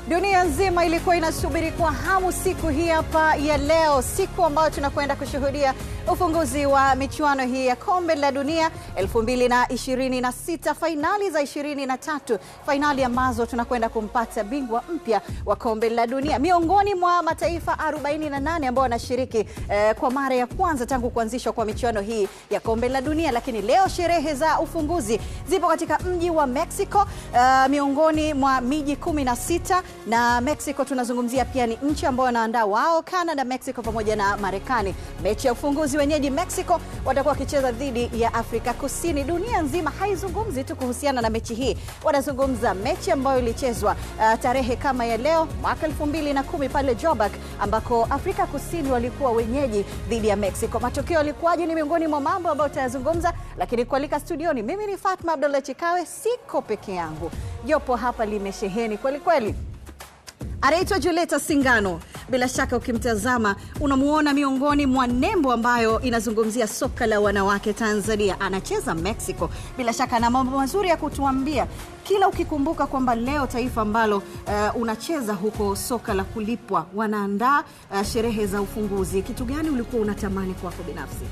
Dunia nzima ilikuwa inasubiri kwa hamu siku hii hapa ya leo, siku ambayo tunakwenda kushuhudia ufunguzi wa michuano hii ya Kombe la Dunia 2026, fainali za 23, fainali ambazo tunakwenda kumpata bingwa mpya wa Kombe la Dunia miongoni mwa mataifa 48 ambao wanashiriki kwa mara ya kwanza tangu kuanzishwa kwa michuano hii ya Kombe la Dunia. Lakini leo sherehe za ufunguzi zipo katika mji wa Mexico, miongoni mwa miji 16, na Mexico tunazungumzia pia ni nchi ambayo wanaandaa wao, Canada, Mexico pamoja na Marekani. Mechi ya ufunguzi, wenyeji Mexico watakuwa wakicheza dhidi ya Afrika Kusini. Dunia nzima haizungumzi tu kuhusiana na mechi hii, wanazungumza mechi ambayo ilichezwa tarehe kama ya leo mwaka 2010 pale Joburg, ambako Afrika Kusini walikuwa wenyeji dhidi ya Mexico. Matokeo yalikuwaje ni miongoni mwa mambo ambayo tutayazungumza, lakini kualika studioni mimi ni Fatma Abdullah Chikawe, siko peke yangu. Jopo hapa limesheheni kweli kweli. Anaitwa Julieta Singano. Bila shaka ukimtazama unamuona miongoni mwa nembo ambayo inazungumzia soka la wanawake Tanzania. Anacheza Mexico. Bila shaka na mambo mazuri ya kutuambia. Kila ukikumbuka kwamba leo taifa ambalo unacheza huko soka la kulipwa wanaandaa sherehe za ufunguzi, kitu gani ulikuwa unatamani kwako binafsi?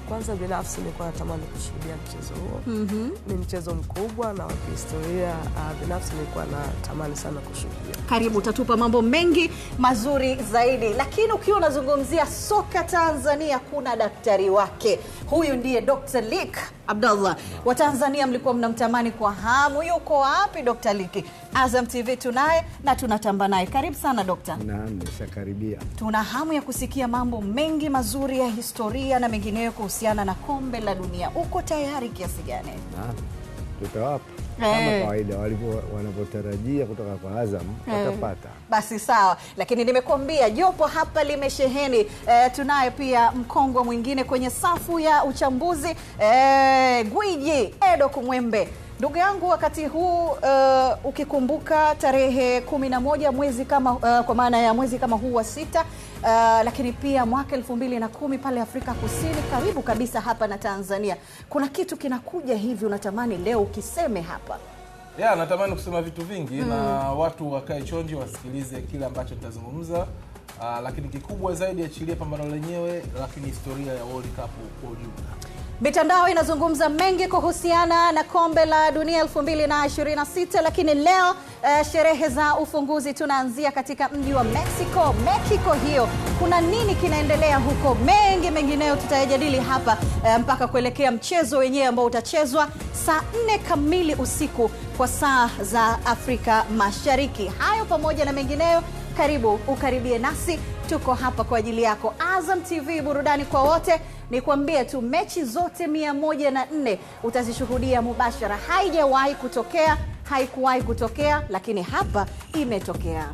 Kwanza binafsi nilikuwa natamani kushuhudia mchezo huo. Ni mchezo mkubwa na wa kihistoria. Binafsi nilikuwa natamani sana kushuhudia. Karibu, utatupa mambo mengi mazuri zaidi. Lakini ukiwa unazungumzia soka Tanzania, kuna daktari wake. Huyu ndiye Dr. Lik Abdallah. Wa Tanzania mlikuwa mnamtamani kwa hamu. Yuko wapi Dr. Lik? Azam TV tunaye na tunatamba naye. Karibu sana Dr. Naam, nishakaribia. Tuna hamu ya kusikia mambo mengi mazuri ya historia na mengineyo kuhusiana na Kombe la Dunia. Uko tayari kiasi gani? Naam, tutawapa kama kawaida wanapotarajia kutoka kwa Azam watapata. Basi sawa, lakini nimekuambia jopo hapa limesheheni. Tunaye pia mkongwe mwingine kwenye safu ya uchambuzi, gwiji Edo Kumwembe. Ndugu yangu, wakati huu ukikumbuka tarehe 11 mwezi kama kwa maana ya mwezi kama huu wa 6, lakini pia mwaka 2010 pale Afrika Kusini, karibu kabisa hapa na Tanzania, kuna kitu kinakuja hivi unatamani leo ukiseme hapa? Natamani kusema vitu vingi na watu wakae chonji wasikilize kile ambacho nitazungumza. Lakini kikubwa zaidi achilie pambano lenyewe, lakini historia ya World Cup kwa ujumla. Mitandao inazungumza mengi kuhusiana na Kombe la Dunia 2026, lakini leo sherehe za ufunguzi tunaanzia katika mji wa Mexico hiyo. Kuna nini kinaendelea huko? Mengi mengineyo tutayajadili hapa mpaka kuelekea mchezo wenyewe ambao utachezwa saa 4 kamili usiku kwa saa za Afrika Mashariki. Hayo pamoja na mengineyo, karibu ukaribie nasi, tuko hapa kwa ajili yako. Azam TV, burudani kwa wote. Nikwambie tu mechi zote 104 utazishuhudia mubashara. Haijawahi kutokea, haikuwahi kutokea, lakini hapa imetokea.